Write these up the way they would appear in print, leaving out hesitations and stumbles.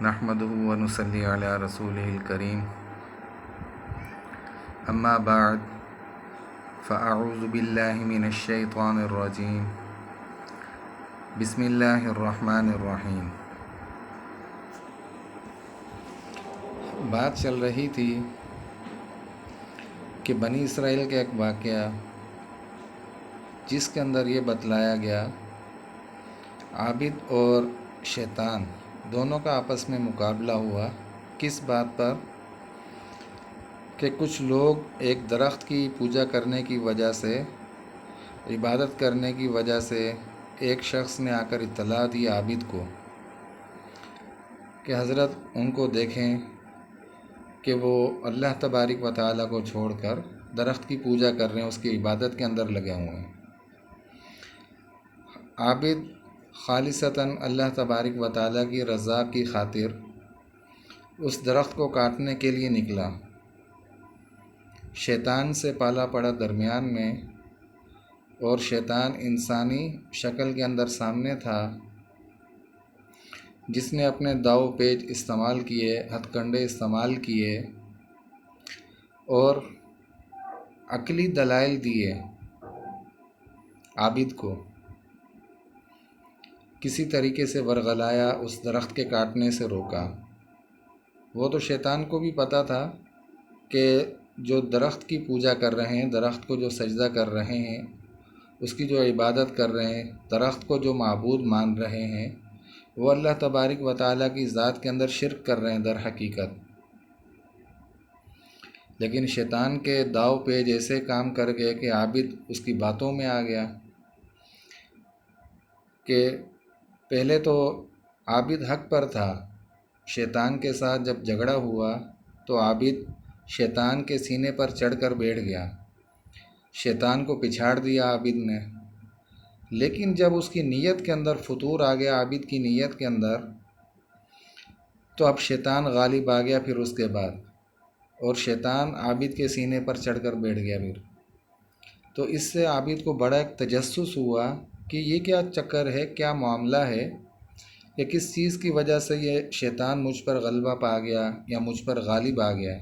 نحمده ونصلي على رسوله الكريم اما بعد فاعوذ بالله من الشیطان الرجیم بسم اللہ الرحمن الرحیم۔ بات چل رہی تھی کہ بنی اسرائیل کا ایک واقعہ جس کے اندر یہ بتلایا گیا عابد اور شیطان دونوں کا آپس میں مقابلہ ہوا۔ کس بات پر؟ کہ کچھ لوگ ایک درخت کی پوجا کرنے کی وجہ سے، عبادت کرنے کی وجہ سے ایک شخص نے آ کر اطلاع دی عابد کو کہ حضرت ان کو دیکھیں کہ وہ اللہ تبارک و تعالیٰ کو چھوڑ کر درخت کی پوجا کر رہے ہیں، اس کی عبادت کے اندر لگے ہوئے ہیں۔ عابد خالصتاً اللہ تبارک و تعالیٰ کی رضا کی خاطر اس درخت کو کاٹنے کے لیے نکلا۔ شیطان سے پالا پڑا درمیان میں، اور شیطان انسانی شکل کے اندر سامنے تھا، جس نے اپنے داؤ پیچ استعمال کیے، ہتھ کنڈے استعمال کیے اور عقلی دلائل دیے عابد کو، کسی طریقے سے ورغلایا، اس درخت کے کاٹنے سے روکا۔ وہ تو شیطان کو بھی پتہ تھا کہ جو درخت کی پوجا کر رہے ہیں، درخت کو جو سجدہ کر رہے ہیں، اس کی جو عبادت کر رہے ہیں، درخت کو جو معبود مان رہے ہیں، وہ اللہ تبارک و تعالیٰ کی ذات کے اندر شرک کر رہے ہیں در حقیقت۔ لیکن شیطان کے داؤ پیچ ایسے کام کر گئے کہ عابد اس کی باتوں میں آ گیا کہ پہلے تو عابد حق پر تھا، شیطان کے ساتھ جب جھگڑا ہوا تو عابد شیطان کے سینے پر چڑھ کر بیٹھ گیا، شیطان کو پچھاڑ دیا عابد نے۔ لیکن جب اس کی نیت کے اندر فتور آ گیا، عابد کی نیت کے اندر، تو اب شیطان غالب آ گیا پھر اس کے بعد، اور شیطان عابد کے سینے پر چڑھ کر بیٹھ گیا پھر۔ تو اس سے عابد کو بڑا ایک تجسس ہوا کہ یہ کیا چکر ہے، کیا معاملہ ہے، کہ کس چیز کی وجہ سے یہ شیطان مجھ پر غلبہ پا گیا یا مجھ پر غالب آ گیا۔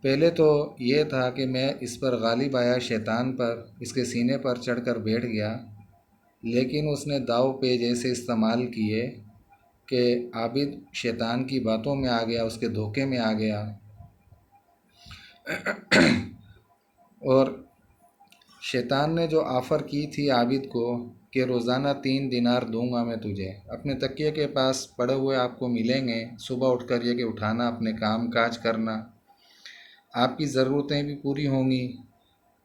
پہلے تو یہ تھا کہ میں اس پر غالب آیا، شیطان پر، اس کے سینے پر چڑھ کر بیٹھ گیا، لیکن اس نے داؤ پیچ ایسے استعمال کیے کہ عابد شیطان کی باتوں میں آ گیا، اس کے دھوکے میں آ گیا، اور شیطان نے جو آفر کی تھی عابد کو کہ روزانہ 3 دینار دوں گا میں تجھے، اپنے تکیے کے پاس پڑے ہوئے آپ کو ملیں گے، صبح اٹھ کر یہ کہ اٹھانا، اپنے کام کاج کرنا، آپ کی ضرورتیں بھی پوری ہوں گی،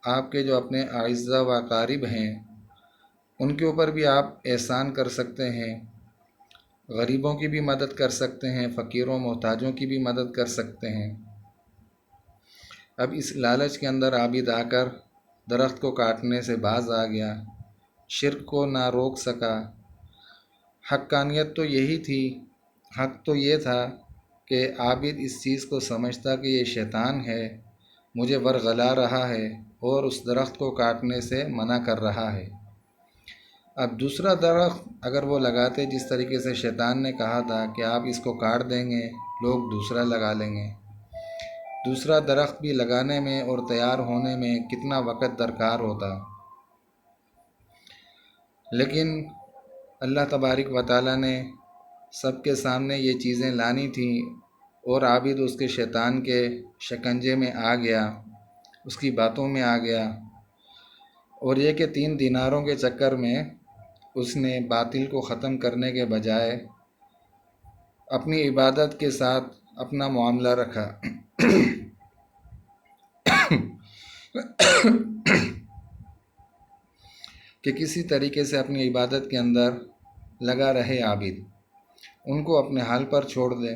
آپ کے جو اپنے اعزاء و اقارب ہیں ان کے اوپر بھی آپ احسان کر سکتے ہیں، غریبوں کی بھی مدد کر سکتے ہیں، فقیروں محتاجوں کی بھی مدد کر سکتے ہیں۔ اب اس لالچ کے اندر عابد آ کر درخت کو کاٹنے سے باز آ گیا، شرک کو نہ روک سکا۔ حقانیت تو یہی تھی، حق تو یہ تھا کہ عابد اس چیز کو سمجھتا کہ یہ شیطان ہے، مجھے ورغلا رہا ہے اور اس درخت کو کاٹنے سے منع کر رہا ہے۔ اب دوسرا درخت اگر وہ لگاتے جس طریقے سے شیطان نے کہا تھا کہ آپ اس کو کاٹ دیں گے، لوگ دوسرا لگا لیں گے، دوسرا درخت بھی لگانے میں اور تیار ہونے میں کتنا وقت درکار ہوتا۔ لیکن اللہ تبارک و تعالیٰ نے سب کے سامنے یہ چیزیں لانی تھیں، اور عابد اس کے شیطان کے شکنجے میں آ گیا، اس کی باتوں میں آ گیا، اور یہ کہ 3 دیناروں کے چکر میں اس نے باطل کو ختم کرنے کے بجائے اپنی عبادت کے ساتھ اپنا معاملہ رکھا کہ کسی طریقے سے اپنی عبادت کے اندر لگا رہے عابد، ان کو اپنے حال پر چھوڑ دے،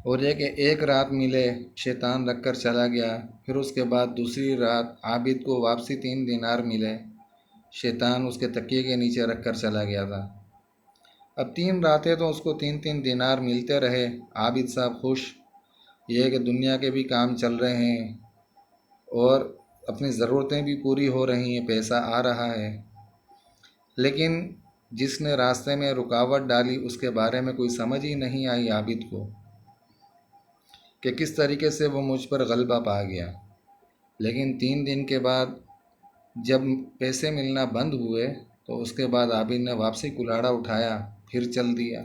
اور یہ کہ ایک رات ملے، شیطان رکھ کر چلا گیا، پھر اس کے بعد دوسری رات عابد کو واپسی 3 دینار ملے، شیطان اس کے تکیے کے نیچے رکھ کر چلا گیا تھا۔ اب 3 راتیں تو اس کو 3 دینار ملتے رہے، عابد صاحب خوش، یہ کہ دنیا کے بھی کام چل رہے ہیں اور اپنی ضرورتیں بھی پوری ہو رہی ہیں، پیسہ آ رہا ہے۔ لیکن جس نے راستے میں رکاوٹ ڈالی اس کے بارے میں کوئی سمجھ ہی نہیں آئی عابد کو کہ کس طریقے سے وہ مجھ پر غلبہ پا گیا۔ لیکن 3 دن کے بعد جب پیسے ملنا بند ہوئے تو اس کے بعد عابد نے واپسی کلاڑا اٹھایا، پھر چل دیا۔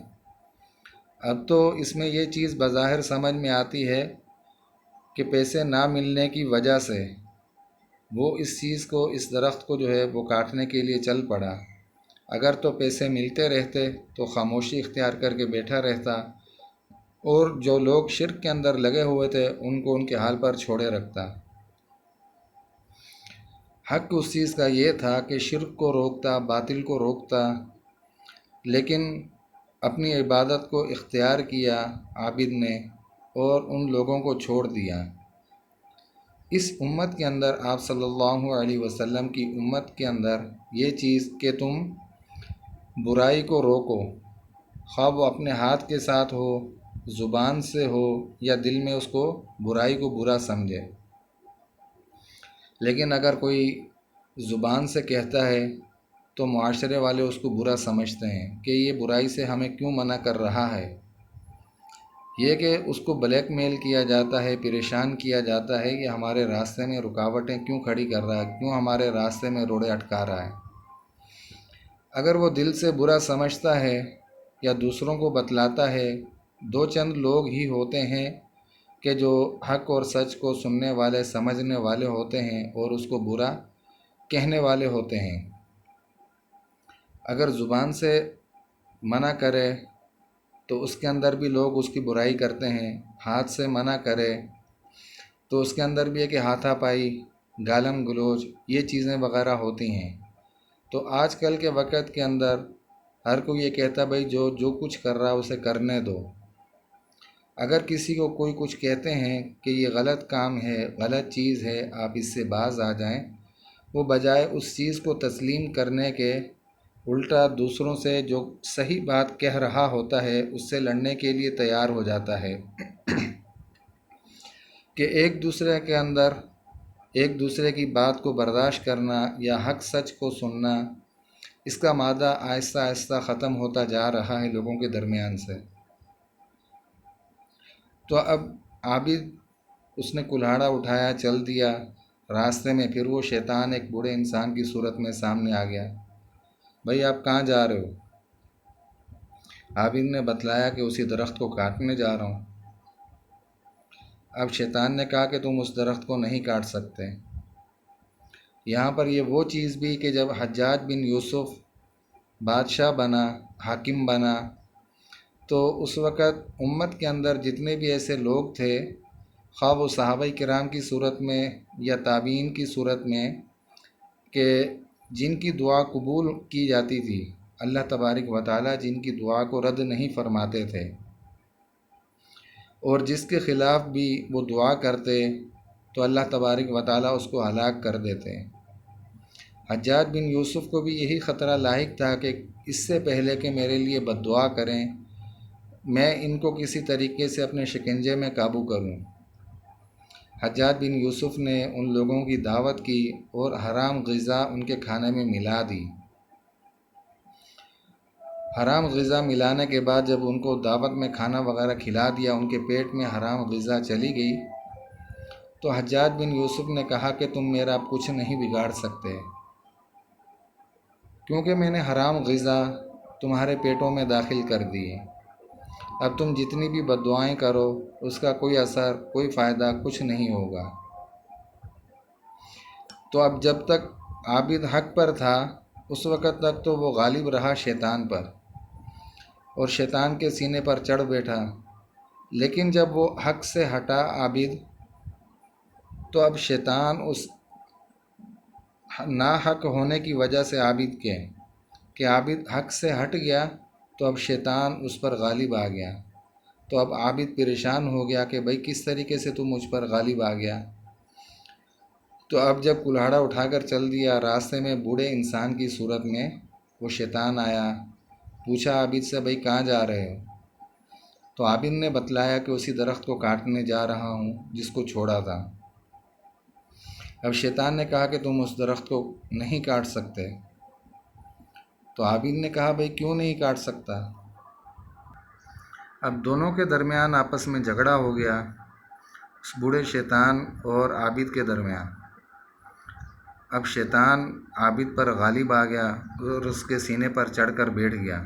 اب تو اس میں یہ چیز بظاہر سمجھ میں آتی ہے کہ پیسے نہ ملنے کی وجہ سے وہ اس چیز کو، اس درخت کو جو ہے وہ کاٹنے کے لیے چل پڑا۔ اگر تو پیسے ملتے رہتے تو خاموشی اختیار کر کے بیٹھا رہتا، اور جو لوگ شرک کے اندر لگے ہوئے تھے ان کو ان کے حال پر چھوڑے رکھتا۔ حق اس چیز کا یہ تھا کہ شرک کو روکتا، باطل کو روکتا، لیکن اپنی عبادت کو اختیار کیا عابد نے اور ان لوگوں کو چھوڑ دیا۔ اس امت کے اندر، آپ صلی اللہ علیہ وسلم کی امت کے اندر یہ چیز کہ تم برائی کو روکو، خواہ وہ اپنے ہاتھ کے ساتھ ہو، زبان سے ہو، یا دل میں اس کو برائی کو برا سمجھے۔ لیکن اگر کوئی زبان سے کہتا ہے تو معاشرے والے اس کو برا سمجھتے ہیں کہ یہ برائی سے ہمیں کیوں منع کر رہا ہے۔ یہ کہ اس کو بلیک میل کیا جاتا ہے، پریشان کیا جاتا ہے کہ ہمارے راستے میں رکاوٹیں کیوں کھڑی کر رہا ہے، کیوں ہمارے راستے میں روڑے اٹکا رہا ہے۔ اگر وہ دل سے برا سمجھتا ہے یا دوسروں کو بتلاتا ہے، 2 لوگ ہی ہوتے ہیں کہ جو حق اور سچ کو سننے والے، سمجھنے والے ہوتے ہیں اور اس کو برا کہنے والے ہوتے ہیں۔ اگر زبان سے منع کرے تو اس کے اندر بھی لوگ اس کی برائی کرتے ہیں، ہاتھ سے منع کرے تو اس کے اندر بھی ہے کہ ہاتھا پائی، گالم گلوچ، یہ چیزیں وغیرہ ہوتی ہیں۔ تو آج کل کے وقت کے اندر ہر کوئی یہ کہتا بھائی جو کچھ کر رہا ہے اسے کرنے دو۔ اگر کسی کو کوئی کچھ کہتے ہیں کہ یہ غلط کام ہے، غلط چیز ہے، آپ اس سے باز آ جائیں، وہ بجائے اس چیز کو تسلیم کرنے کے الٹا دوسروں سے جو صحیح بات کہہ رہا ہوتا ہے اس سے لڑنے کے لیے تیار ہو جاتا ہے کہ ایک دوسرے کے اندر ایک دوسرے کی بات کو برداشت کرنا یا حق سچ کو سننا، اس کا مادہ آہستہ آہستہ ختم ہوتا جا رہا ہے لوگوں کے درمیان سے۔ تو اب عابد اس نے کلہاڑا اٹھایا، چل دیا۔ راستے میں پھر وہ شیطان ایک بوڑھے انسان کی صورت میں سامنے آ گیا۔ بھائی آپ کہاں جا رہے ہو؟ عابد نے بتلایا کہ اسی درخت کو کاٹنے جا رہا ہوں۔ اب شیطان نے کہا کہ تم اس درخت کو نہیں کاٹ سکتے۔ یہاں پر یہ وہ چیز بھی کہ جب حجاج بن یوسف بادشاہ بنا، حاکم بنا، تو اس وقت امت کے اندر جتنے بھی ایسے لوگ تھے، خواہ وہ صحابہ کرام کی صورت میں یا تابعین کی صورت میں، کہ جن کی دعا قبول کی جاتی تھی، اللہ تبارک و تعالیٰ جن کی دعا کو رد نہیں فرماتے تھے، اور جس کے خلاف بھی وہ دعا کرتے تو اللہ تبارک و تعالیٰ اس کو ہلاک کر دیتے۔ حجاج بن یوسف کو بھی یہی خطرہ لاحق تھا کہ اس سے پہلے کہ میرے لیے بد دعا کریں، میں ان کو کسی طریقے سے اپنے شکنجے میں قابو کروں۔ حجاج بن یوسف نے ان لوگوں کی دعوت کی اور حرام غذا ان کے کھانے میں ملا دی۔ حرام غذا ملانے کے بعد جب ان کو دعوت میں کھانا وغیرہ کھلا دیا، ان کے پیٹ میں حرام غذا چلی گئی، تو حجاج بن یوسف نے کہا کہ تم میرا کچھ نہیں بگاڑ سکتے، کیونکہ میں نے حرام غذا تمہارے پیٹوں میں داخل کر دی ہے۔ اب تم جتنی بھی بد دعائیں کرو اس کا کوئی اثر، کوئی فائدہ کچھ نہیں ہوگا۔ تو اب جب تک عابد حق پر تھا اس وقت تک تو وہ غالب رہا شیطان پر اور شیطان کے سینے پر چڑھ بیٹھا، لیکن جب وہ حق سے ہٹا عابد، تو اب شیطان اس ناحق ہونے کی وجہ سے عابد کے کہ عابد حق سے ہٹ گیا تو اب شیطان اس پر غالب آ گیا۔ تو اب عابد پریشان ہو گیا کہ بھئی کس طریقے سے تو مجھ پر غالب آ گیا۔ تو اب جب کلہاڑا اٹھا کر چل دیا، راستے میں بوڑھے انسان کی صورت میں وہ شیطان آیا، پوچھا عابد سے بھئی کہاں جا رہے ہو؟ تو عابد نے بتلایا کہ اسی درخت کو کاٹنے جا رہا ہوں جس کو چھوڑا تھا۔ اب شیطان نے کہا کہ تم اس درخت کو نہیں کاٹ سکتے، تو عابد نے کہا بھائی کیوں نہیں کاٹ سکتا۔ اب دونوں کے درمیان آپس میں جھگڑا ہو گیا، اس بوڑھے شیطان اور عابد کے درمیان۔ اب شیطان عابد پر غالب آ گیا اور اس کے سینے پر چڑھ کر بیٹھ گیا۔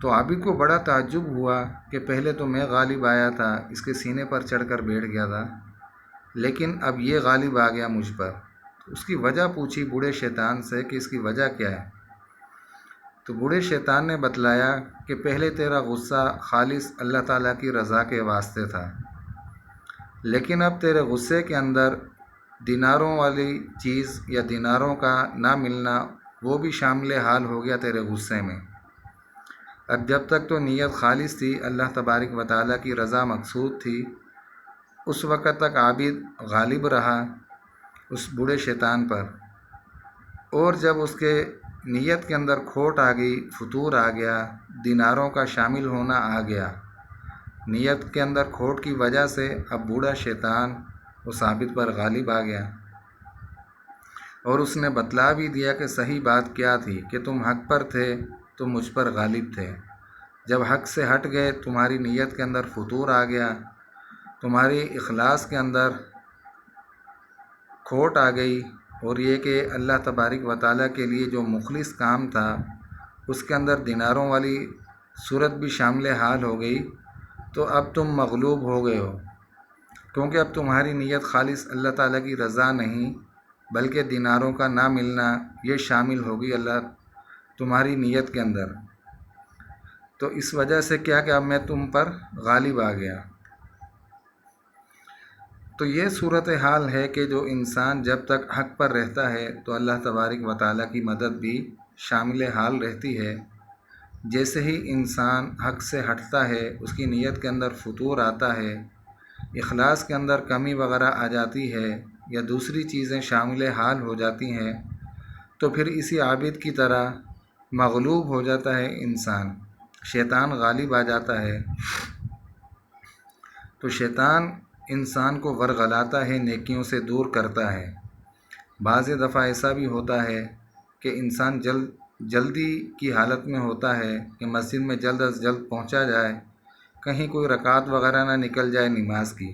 تو عابد کو بڑا تعجب ہوا کہ پہلے تو میں غالب آیا تھا، اس کے سینے پر چڑھ کر بیٹھ گیا تھا، لیکن اب یہ غالب آ گیا مجھ پر۔ تو اس کی وجہ پوچھی بوڑھے شیطان سے کہ اس کی وجہ کیا ہے۔ تو بوڑھے شیطان نے بتلایا کہ پہلے تیرا غصہ خالص اللہ تعالیٰ کی رضا کے واسطے تھا، لیکن اب تیرے غصے کے اندر دیناروں والی چیز یا دیناروں کا نہ ملنا وہ بھی شامل حال ہو گیا تیرے غصے میں۔ اب جب تک تو نیت خالص تھی، اللہ تبارک و تعالیٰ کی رضا مقصود تھی، اس وقت تک عابد غالب رہا اس بوڑھے شیطان پر، اور جب اس کے نیت کے اندر کھوٹ آ گئی، فتور آ گیا، دیناروں کا شامل ہونا آ گیا، نیت کے اندر کھوٹ کی وجہ سے اب بوڑھا شیطان اس عابد پر غالب آ گیا، اور اس نے بتلا بھی دیا کہ صحیح بات کیا تھی کہ تم حق پر تھے تو مجھ پر غالب تھے، جب حق سے ہٹ گئے تمہاری نیت کے اندر فتور آ گیا، تمہاری اخلاص کے اندر کھوٹ آ گئی، اور یہ کہ اللہ تبارک و تعالیٰ کے لیے جو مخلص کام تھا اس کے اندر دیناروں والی صورت بھی شامل حال ہو گئی، تو اب تم مغلوب ہو گئے ہو، کیونکہ اب تمہاری نیت خالص اللہ تعالیٰ کی رضا نہیں بلکہ دیناروں کا نہ ملنا یہ شامل ہوگی اللہ تمہاری نیت کے اندر۔ تو اس وجہ سے کیا کہ اب میں تم پر غالب آ گیا۔ تو یہ صورتحال ہے کہ جو انسان جب تک حق پر رہتا ہے تو اللہ تبارک و تعالیٰ کی مدد بھی شامل حال رہتی ہے، جیسے ہی انسان حق سے ہٹتا ہے، اس کی نیت کے اندر فتور آتا ہے، اخلاص کے اندر کمی وغیرہ آ جاتی ہے یا دوسری چیزیں شامل حال ہو جاتی ہیں، تو پھر اسی عابد کی طرح مغلوب ہو جاتا ہے انسان، شیطان غالب آ جاتا ہے۔ تو شیطان انسان کو ورغلاتا ہے، نیکیوں سے دور کرتا ہے۔ بعض دفعہ ایسا بھی ہوتا ہے کہ انسان جلدی کی حالت میں ہوتا ہے کہ مسجد میں جلد از جلد پہنچا جائے، کہیں کوئی رکعت وغیرہ نہ نکل جائے نماز کی،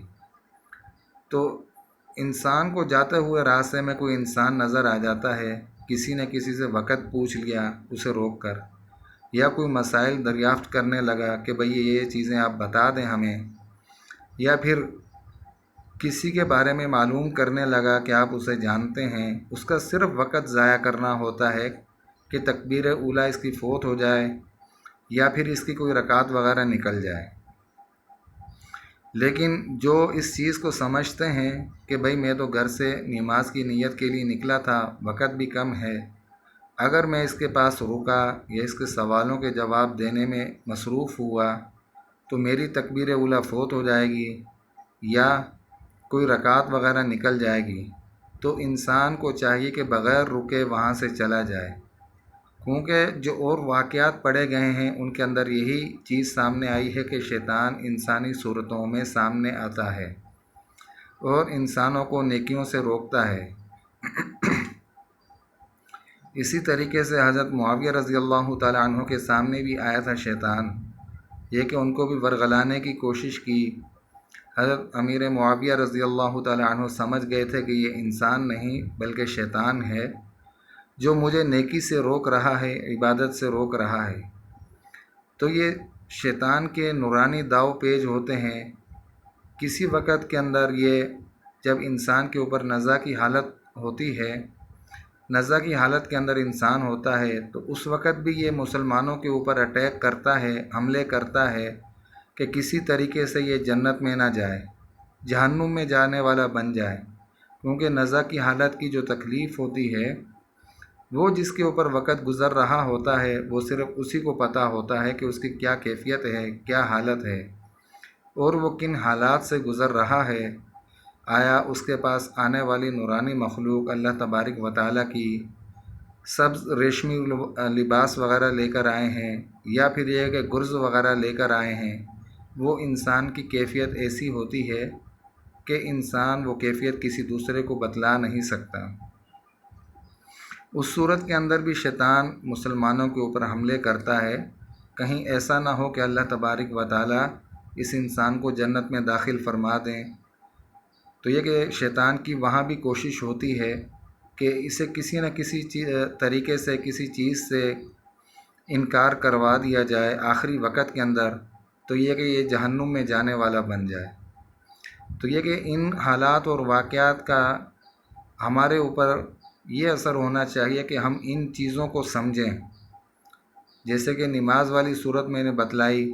تو انسان کو جاتے ہوئے راستے میں کوئی انسان نظر آ جاتا ہے، کسی نے کسی سے وقت پوچھ لیا اسے روک کر، یا کوئی مسائل دریافت کرنے لگا کہ بھئی یہ چیزیں آپ بتا دیں ہمیں، یا پھر کسی کے بارے میں معلوم کرنے لگا کہ آپ اسے جانتے ہیں، اس کا صرف وقت ضائع کرنا ہوتا ہے کہ تکبیر اولیٰ اس کی فوت ہو جائے یا پھر اس کی کوئی رکعت وغیرہ نکل جائے۔ لیکن جو اس چیز کو سمجھتے ہیں کہ بھئی میں تو گھر سے نماز کی نیت کے لیے نکلا تھا، وقت بھی کم ہے، اگر میں اس کے پاس رکا یا اس کے سوالوں کے جواب دینے میں مصروف ہوا تو میری تکبیر اولیٰ فوت ہو جائے گی یا کوئی رکعت وغیرہ نکل جائے گی، تو انسان کو چاہیے کہ بغیر رکے وہاں سے چلا جائے، کیونکہ جو اور واقعات پڑھے گئے ہیں ان کے اندر یہی چیز سامنے آئی ہے کہ شیطان انسانی صورتوں میں سامنے آتا ہے اور انسانوں کو نیکیوں سے روکتا ہے۔ اسی طریقے سے حضرت معاویہ رضی اللہ تعالیٰ عنہ کے سامنے بھی آیا تھا شیطان، یہ کہ ان کو بھی ورغلانے کی کوشش کی۔ حضرت امیر معاویہ رضی اللہ تعالیٰ عنہ سمجھ گئے تھے کہ یہ انسان نہیں بلکہ شیطان ہے جو مجھے نیکی سے روک رہا ہے، عبادت سے روک رہا ہے۔ تو یہ شیطان کے نورانی داؤ پیج ہوتے ہیں، کسی وقت کے اندر یہ جب انسان کے اوپر نزع کی حالت ہوتی ہے، نزع کی حالت کے اندر انسان ہوتا ہے، تو اس وقت بھی یہ مسلمانوں کے اوپر اٹیک کرتا ہے، حملے کرتا ہے کہ کسی طریقے سے یہ جنت میں نہ جائے، جہنم میں جانے والا بن جائے، کیونکہ نزع کی حالت کی جو تکلیف ہوتی ہے وہ جس کے اوپر وقت گزر رہا ہوتا ہے وہ صرف اسی کو پتہ ہوتا ہے کہ اس کی کیا کیفیت ہے، کیا حالت ہے، اور وہ کن حالات سے گزر رہا ہے۔ آیا اس کے پاس آنے والی نورانی مخلوق اللہ تبارک و تعالیٰ کی سبز ریشمی لباس وغیرہ لے کر آئے ہیں، یا پھر یہ کہ گرز وغیرہ لے کر آئے ہیں، وہ انسان کی کیفیت ایسی ہوتی ہے کہ انسان وہ کیفیت کسی دوسرے کو بتلا نہیں سکتا۔ اس صورت کے اندر بھی شیطان مسلمانوں کے اوپر حملے کرتا ہے، کہیں ایسا نہ ہو کہ اللہ تبارک و تعالیٰ اس انسان کو جنت میں داخل فرما دیں۔ تو یہ کہ شیطان کی وہاں بھی کوشش ہوتی ہے کہ اسے کسی نہ کسی طریقے سے کسی چیز سے انکار کروا دیا جائے آخری وقت کے اندر، تو یہ کہ یہ جہنم میں جانے والا بن جائے۔ تو یہ کہ ان حالات اور واقعات کا ہمارے اوپر یہ اثر ہونا چاہیے کہ ہم ان چیزوں کو سمجھیں۔ جیسے کہ نماز والی صورت میں نے بتلائی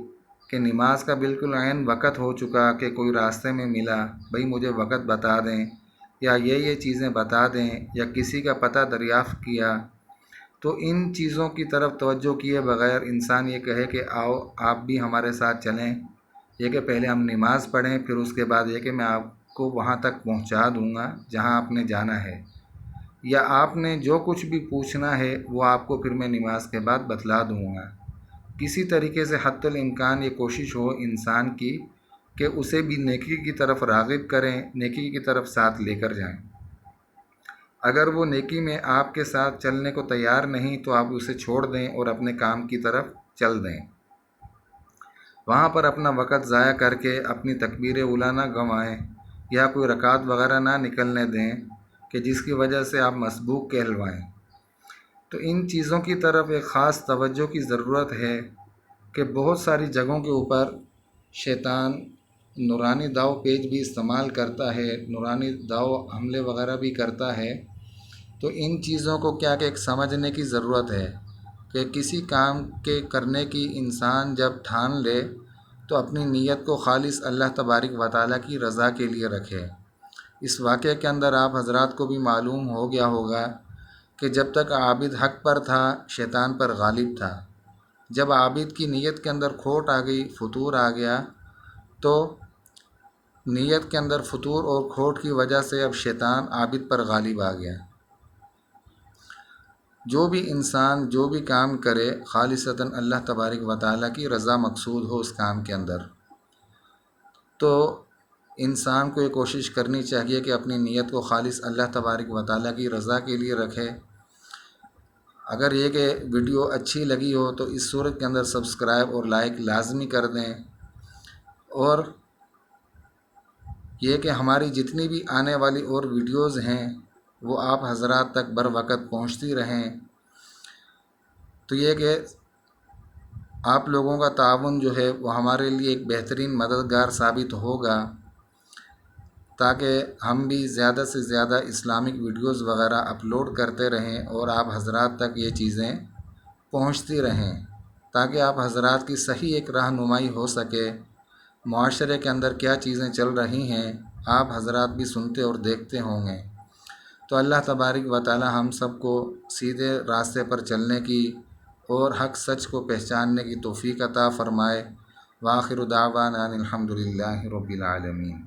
کہ نماز کا بالکل عین وقت ہو چکا کہ کوئی راستے میں ملا، بھئی مجھے وقت بتا دیں یا یہ چیزیں بتا دیں، یا کسی کا پتہ دریافت کیا، تو ان چیزوں کی طرف توجہ کیے بغیر انسان یہ کہے کہ آؤ آپ بھی ہمارے ساتھ چلیں، یہ کہ پہلے ہم نماز پڑھیں، پھر اس کے بعد یہ کہ میں آپ کو وہاں تک پہنچا دوں گا جہاں آپ نے جانا ہے، یا آپ نے جو کچھ بھی پوچھنا ہے وہ آپ کو پھر میں نماز کے بعد بتلا دوں گا۔ کسی طریقے سے حتی الامکان یہ کوشش ہو انسان کی کہ اسے بھی نیکی کی طرف راغب کریں، نیکی کی طرف ساتھ لے کر جائیں۔ اگر وہ نیکی میں آپ کے ساتھ چلنے کو تیار نہیں تو آپ اسے چھوڑ دیں اور اپنے کام کی طرف چل دیں۔ وہاں پر اپنا وقت ضائع کر کے اپنی تکبیر اولیٰ نہ گنوائیں، یا کوئی رکعت وغیرہ نہ نکلنے دیں کہ جس کی وجہ سے آپ مسبوق کہلوائیں۔ تو ان چیزوں کی طرف ایک خاص توجہ کی ضرورت ہے کہ بہت ساری جگہوں کے اوپر شیطان نورانی داؤ پیج بھی استعمال کرتا ہے، نورانی داؤ حملے وغیرہ بھی کرتا ہے۔ تو ان چیزوں کو کیا کہ ایک سمجھنے کی ضرورت ہے کہ کسی کام کے کرنے کی انسان جب ٹھان لے تو اپنی نیت کو خالص اللہ تبارک و تعالیٰ کی رضا کے لیے رکھے۔ اس واقعے کے اندر آپ حضرات کو بھی معلوم ہو گیا ہوگا کہ جب تک عابد حق پر تھا شیطان پر غالب تھا، جب عابد کی نیت کے اندر کھوٹ آ گئی، فتور آ گیا، تو نیت کے اندر فتور اور کھوٹ کی وجہ سے اب شیطان عابد پر غالب آ گیا۔ جو بھی انسان جو بھی کام کرے خالصتاً اللہ تبارک و تعالیٰ کی رضا مقصود ہو اس کام کے اندر، تو انسان کو یہ کوشش کرنی چاہیے کہ اپنی نیت کو خالص اللہ تبارک و تعالیٰ کی رضا کے لیے رکھے۔ اگر یہ کہ ویڈیو اچھی لگی ہو تو اس صورت کے اندر سبسکرائب اور لائک لازمی کر دیں، اور یہ کہ ہماری جتنی بھی آنے والی اور ویڈیوز ہیں وہ آپ حضرات تک بر وقت پہنچتی رہیں۔ تو یہ کہ آپ لوگوں کا تعاون جو ہے وہ ہمارے لیے ایک بہترین مددگار ثابت ہوگا، تاکہ ہم بھی زیادہ سے زیادہ اسلامک ویڈیوز وغیرہ اپلوڈ کرتے رہیں اور آپ حضرات تک یہ چیزیں پہنچتی رہیں، تاکہ آپ حضرات کی صحیح ایک رہنمائی ہو سکے۔ معاشرے کے اندر کیا چیزیں چل رہی ہیں آپ حضرات بھی سنتے اور دیکھتے ہوں گے۔ تو اللہ تبارک و تعالی ہم سب کو سیدھے راستے پر چلنے کی اور حق سچ کو پہچاننے کی توفیق عطا فرمائے۔ وآخر دعوانا ان الحمد للہ رب العالمین۔